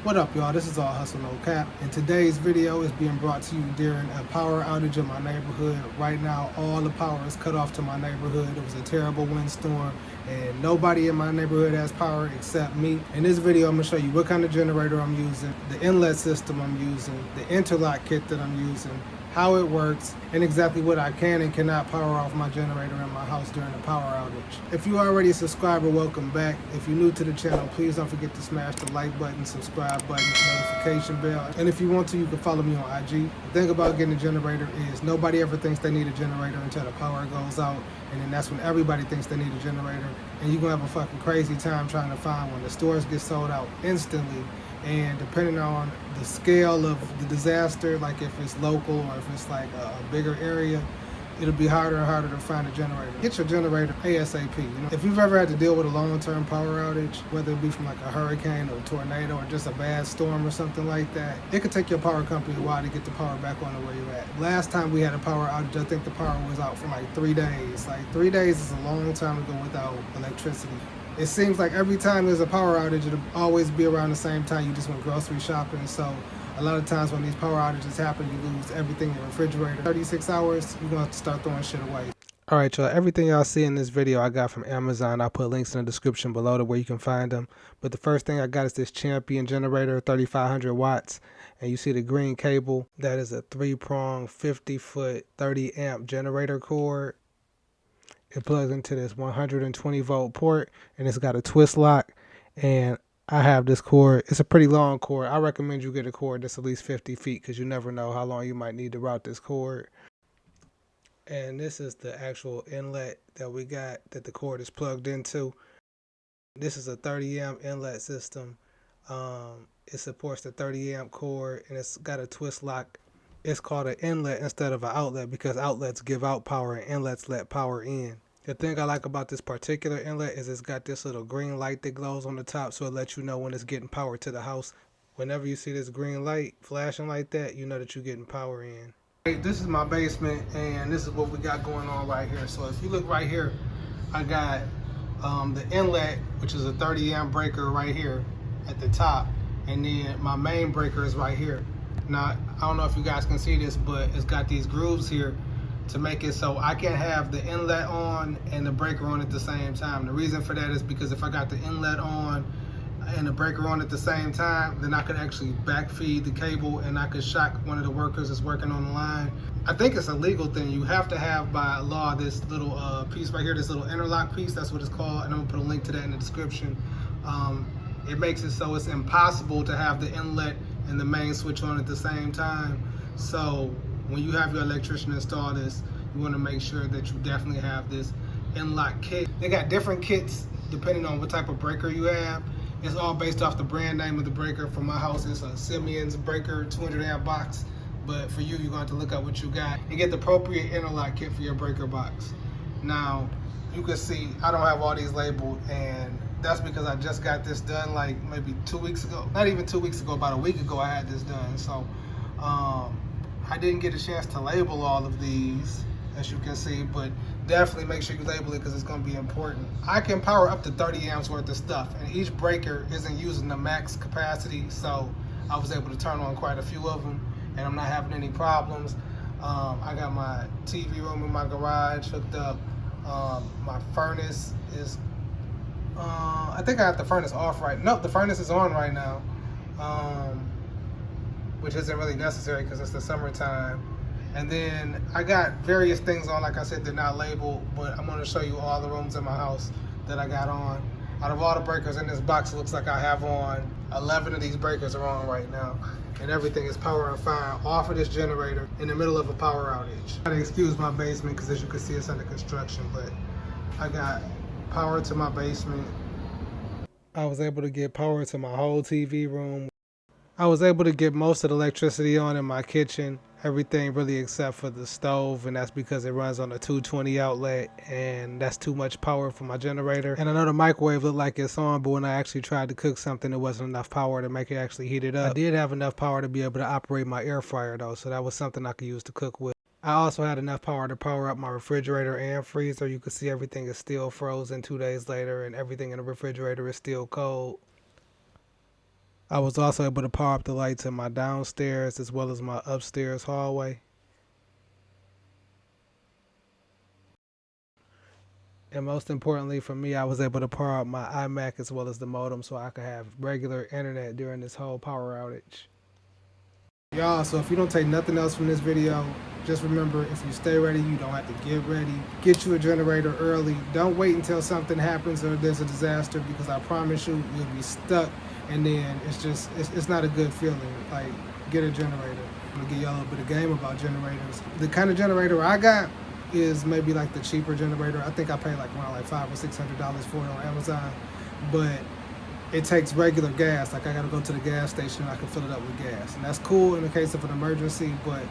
What up, y'all? This is All Hustle No Cap, and today's video is being brought to you during a power outage in my neighborhood. Right now, all the power is cut off to my neighborhood. It was a terrible windstorm, and nobody in my neighborhood has power except me. In this video, I'm going to show you what kind of generator I'm using, the inlet system I'm using, the interlock kit that I'm using, how it works, and exactly what I can and cannot power off my generator in my house during a power outage. If you already a subscriber, welcome back. If you're new to the channel, please don't forget to smash the like button, subscribe button, notification bell, and if you want to, you can follow me on IG. The thing about getting a generator is nobody ever thinks they need a generator until the power goes out, and then that's when everybody thinks they need a generator, and you're gonna have a fucking crazy time trying to find one. The stores get sold out instantly, and depending on the scale of the disaster, like if it's local or if it's like a bigger area, it'll be harder and harder to find a generator. Get your generator ASAP. You know, if you've ever had to deal with a long-term power outage, whether it be from like a hurricane or a tornado or just a bad storm or something like that, it could take your power company a while to get the power back on to where you're at. Last time we had a power outage, I think the power was out for like 3 days. Like 3 days is a long time to go without electricity. It seems like every time there's a power outage, it'll always be around the same time you just went grocery shopping. So a lot of times when these power outages happen, you lose everything in your refrigerator. 36 hours, you're going to have to start throwing shit away. All right, y'all. Everything y'all see in this video I got from Amazon. I'll put links in the description below to where you can find them. But the first thing I got is this Champion generator, 3,500 watts. And you see the green cable. That is a 3-prong, 50-foot, 30-amp generator cord. It plugs into this 120 volt port, and it's got a twist lock. And I have this cord. It's a pretty long cord. I recommend you get a cord that's at least 50 feet because you never know how long you might need to route this cord. And this is the actual inlet that we got that the cord is plugged into. This is a 30 amp inlet system. It supports the 30 amp cord, and it's got a twist lock. It's called an inlet instead of an outlet because outlets give out power and inlets let power in. The thing I like about this particular inlet is it's got this little green light that glows on the top, so it lets you know when it's getting power to the house. Whenever you see this green light flashing like that, you know that you're getting power in. This is my basement, and this is what we got going on right here. So if you look right here, I got the inlet, which is a 30 amp breaker right here at the top, and then my main breaker is right here. Now, I don't know if you guys can see this, but it's got these grooves here to make it so I can have the inlet on and the breaker on at the same time. The reason for that is because if I got the inlet on and the breaker on at the same time, then I could actually backfeed the cable and I could shock one of the workers that's working on the line. I think it's a legal thing. You have to have by law this little piece right here, this little interlock piece, that's what it's called, and I'm gonna put a link to that in the description. It makes it so it's impossible to have the inlet and the main switch on at the same time. So when you have your electrician install this, you want to make sure that you definitely have this interlock kit. They got different kits depending on what type of breaker you have. It's all based off the brand name of the breaker. For my house, it's a Siemens breaker 200 amp box. But for you, you're going to have to look up what you got and get the appropriate interlock kit for your breaker box. Now, you can see I don't have all these labeled, and that's because I just got this done like maybe 2 weeks ago. Not even 2 weeks ago, about a week ago I had this done. So I didn't get a chance to label all of these, as you can see, but definitely make sure you label it because it's going to be important. I can power up to 30 amps worth of stuff, and each breaker isn't using the max capacity, so I was able to turn on quite a few of them, and I'm not having any problems. I got my TV room in my garage hooked up. My furnace is, I think I got the furnace off right. Nope, the furnace is on right now, which isn't really necessary because it's the summertime. And then I got various things on, like I said, they're not labeled, but I'm going to show you all the rooms in my house that I got on. Out of all the breakers in this box, it looks like I have on 11 of these breakers are on right now, and everything is powering fine off of this generator in the middle of a power outage. I gotta excuse my basement because, as you can see, it's under construction, but I got power to my basement. I was able to get power to my whole TV room. I was able to get most of the electricity on in my kitchen, everything really except for the stove, and that's because it runs on a 220 outlet, and that's too much power for my generator. And I know the microwave looked like it's on, but when I actually tried to cook something, there wasn't enough power to make it actually heat it up. I did have enough power to be able to operate my air fryer though, so that was something I could use to cook with. I also had enough power to power up my refrigerator and freezer. You can see everything is still frozen 2 days later, and everything in the refrigerator is still cold. I was also able to power up the lights in my downstairs as well as my upstairs hallway. And most importantly for me, I was able to power up my iMac as well as the modem so I could have regular internet during this whole power outage. Y'all, so if you don't take nothing else from this video, just remember, if you stay ready, you don't have to get ready. Get you a generator early. Don't wait until something happens or there's a disaster, because I promise you, you'll be stuck, and then it's not a good feeling. Like, get a generator. I'm gonna give y'all a little bit of game about generators. The kind of generator I got is maybe like the cheaper generator. I think I paid like around like $500 or $600 for it on Amazon, but it takes regular gas. Like, I gotta go to the gas station and I can fill it up with gas, and that's cool in the case of an emergency. But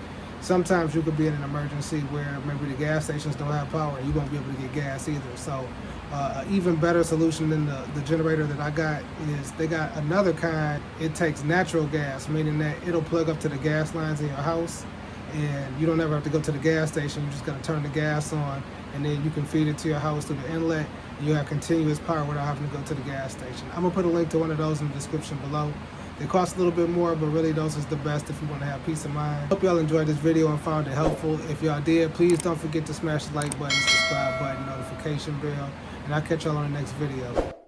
sometimes you could be in an emergency where maybe the gas stations don't have power and you won't be able to get gas either. So an even better solution than the generator that I got is they got another kind. It takes natural gas, meaning that it'll plug up to the gas lines in your house, and you don't ever have to go to the gas station. You just gotta turn the gas on, and then you can feed it to your house through the inlet. You have continuous power without having to go to the gas station. I'm gonna put a link to one of those in the description below. They cost a little bit more, but really those is the best if you want to have peace of mind. Hope y'all enjoyed this video and found it helpful. If y'all did, please don't forget to smash the like button, subscribe button, notification bell, and I'll catch y'all on the next video.